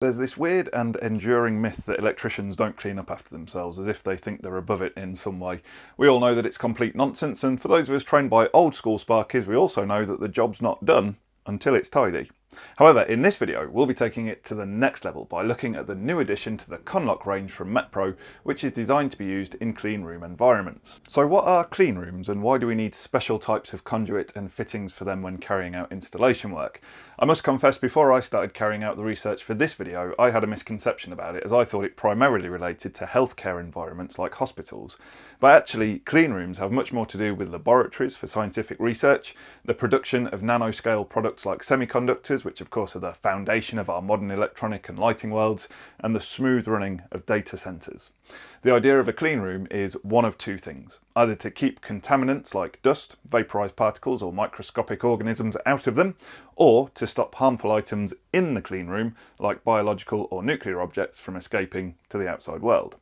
There's this weird and enduring myth that electricians don't clean up after themselves, as if they think they're above it in some way. We all know that it's complete nonsense, and for those of us trained by old school sparkies, we also know that the job's not done until it's tidy. However, in this video, we'll be taking it to the next level by looking at the new addition to the Conlok range from Metpro, which is designed to be used in clean room environments. So what are clean rooms, and why do we need special types of conduit and fittings for them when carrying out installation work? I must confess, before I started carrying out the research for this video, I had a misconception about it, as I thought it primarily related to healthcare environments like hospitals. But actually, clean rooms have much more to do with laboratories for scientific research, the production of nanoscale products like semiconductors, which of course are the foundation of our modern electronic and lighting worlds, and the smooth running of data centres. The idea of a clean room is one of two things: either to keep contaminants like dust, vaporised particles or microscopic organisms out of them, or to stop harmful items in the clean room like biological or nuclear objects from escaping to the outside world.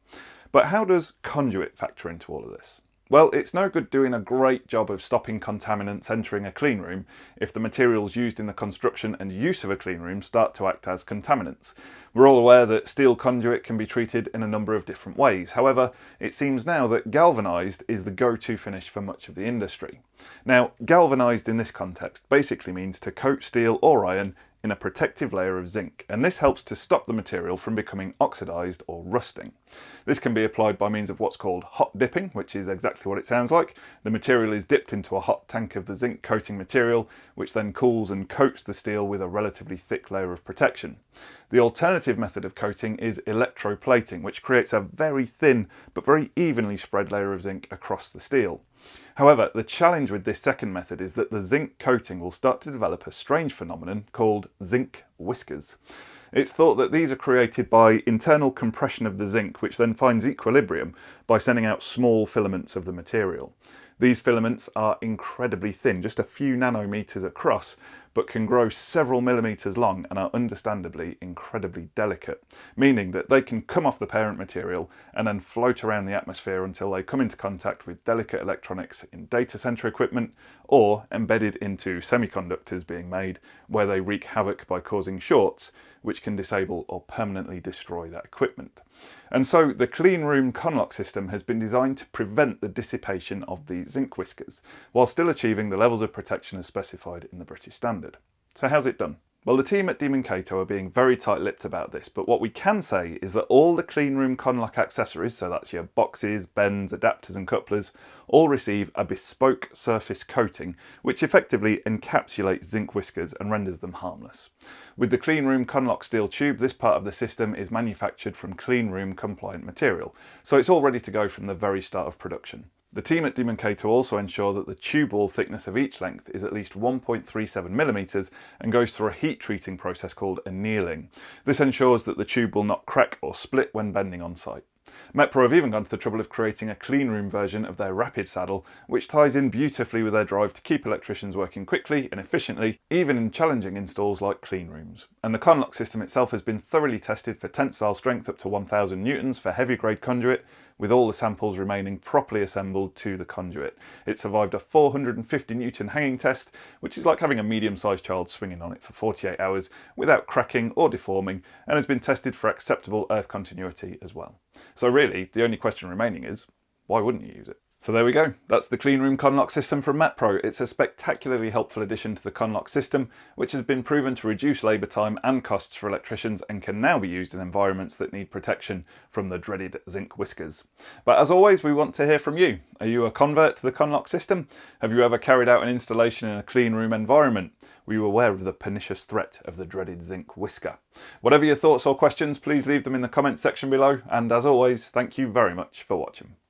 But how does conduit factor into all of this? Well, it's no good doing a great job of stopping contaminants entering a clean room if the materials used in the construction and use of a clean room start to act as contaminants. We're all aware that steel conduit can be treated in a number of different ways. However, it seems now that galvanised is the go-to finish for much of the industry. Now, galvanised in this context basically means to coat steel or iron in a protective layer of zinc, and this helps to stop the material from becoming oxidised or rusting. This can be applied by means of what's called hot dipping, which is exactly what it sounds like. The material is dipped into a hot tank of the zinc coating material, which then cools and coats the steel with a relatively thick layer of protection. The alternative method of coating is electroplating, which creates a very thin but very evenly spread layer of zinc across the steel. However, the challenge with this second method is that the zinc coating will start to develop a strange phenomenon called zinc whiskers. It's thought that these are created by internal compression of the zinc, which then finds equilibrium by sending out small filaments of the material. These filaments are incredibly thin, just a few nanometers across, but can grow several millimeters long and are understandably incredibly delicate, meaning that they can come off the parent material and then float around the atmosphere until they come into contact with delicate electronics in data center equipment or embedded into semiconductors being made, where they wreak havoc by causing shorts, which can disable or permanently destroy that equipment. And so the clean room Conlok system has been designed to prevent the dissipation of the zinc whiskers, while still achieving the levels of protection as specified in the British standard. So how's it done? Well, the team at Kato are being very tight-lipped about this, but what we can say is that all the clean room Conlok accessories, so that's your boxes, bends, adapters and couplers, all receive a bespoke surface coating, which effectively encapsulates zinc whiskers and renders them harmless. With the clean room Conlok steel tube, this part of the system is manufactured from clean room compliant material, so it's all ready to go from the very start of production. The team at Kato also ensure that the tube wall thickness of each length is at least 1.37mm and goes through a heat treating process called annealing. This ensures that the tube will not crack or split when bending on site. Metpro have even gone to the trouble of creating a clean room version of their rapid saddle, which ties in beautifully with their drive to keep electricians working quickly and efficiently, even in challenging installs like clean rooms. And the Conlok system itself has been thoroughly tested for tensile strength up to 1000 newtons for heavy grade conduit, with all the samples remaining properly assembled to the conduit. It survived a 450 newton hanging test, which is like having a medium-sized child swinging on it for 48 hours without cracking or deforming, and has been tested for acceptable earth continuity as well. So really, the only question remaining is, why wouldn't you use it? So there we go, that's the clean room Conlok system from Metpro. It's a spectacularly helpful addition to the Conlok system, which has been proven to reduce labour time and costs for electricians and can now be used in environments that need protection from the dreaded zinc whiskers. But as always, we want to hear from you. Are you a convert to the Conlok system? Have you ever carried out an installation in a clean room environment? Were you aware of the pernicious threat of the dreaded zinc whisker? Whatever your thoughts or questions, please leave them in the comments section below, and as always, thank you very much for watching.